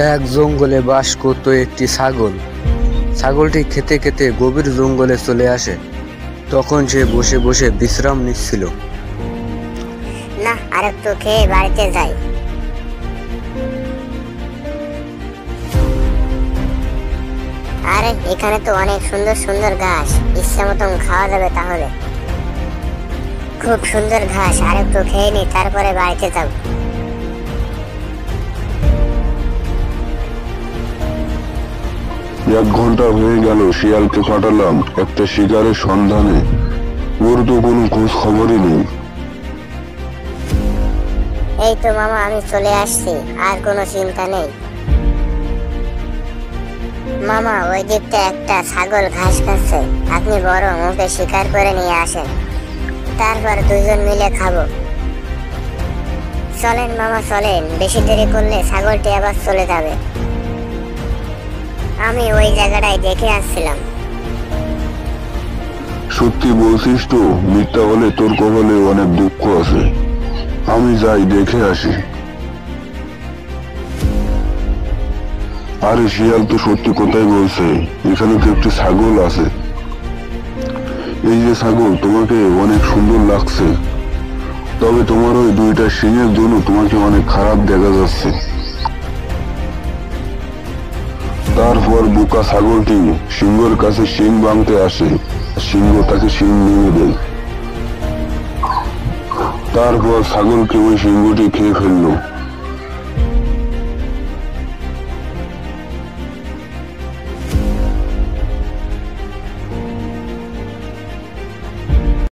এক জঙ্গলে বাস করত একটি ছাগল। ছাগলটি খেতে খেতে গভীর জঙ্গলে চলে আসে। তখন সে বসে বসে বিশ্রাম নিচ্ছিল। না, আরেকটু খেয়ে বাড়িতে যাই। আরে এখানে তো অনেক সুন্দর সুন্দর ঘাস, ইচ্ছা মতন খাওয়া যাবে তাহলে। খুব সুন্দর ঘাস, আরেকটু খেয়ে নি, তারপরে বাড়িতে যাব। এক ঘন্টা হয়ে গেল শিয়ালকে কাটালাম একটা শিকারের সন্ধানে। ওর তো কোনো খোঁজ খবরই নেই। এই তো মামা, আমি চলে আসছি, আর কোনো চিন্তা নেই। মামা, ওই দিকটা একটা ছাগল ঘাস খাচ্ছে, আপনি বরং ওকে শিকার করে নিয়ে আসেন, তারপর দুজন মিলে খাবো। চলেন মামা চলেন, বেশি দেরি করলে ছাগলটি আবার চলে যাবে। আমি ওই জায়গাটায় দেখে আসছিলাম। সত্যি বলছিস তো? মিথ্যা হলে তোর কপালে অনেক দুঃখ আছে। আমি যাই দেখে আসি। আরে শিয়াল তো সত্যি কথাই বলছে, এখানে তো একটি ছাগল আছে। এই যে ছাগল, তোমাকে অনেক সুন্দর লাগছে, তবে তোমার ওই দুইটা শিঙের জন্য তোমাকে অনেক খারাপ দেখা যাচ্ছে। তারপর বোকা ছাগলটি সিংহর কাছে শিং ভাঙতে আসে। সিংহ তাকে শিং ভেঙে দেয়। তারপর ছাগলকে ওই সিংহটি খেয়ে ফেললো।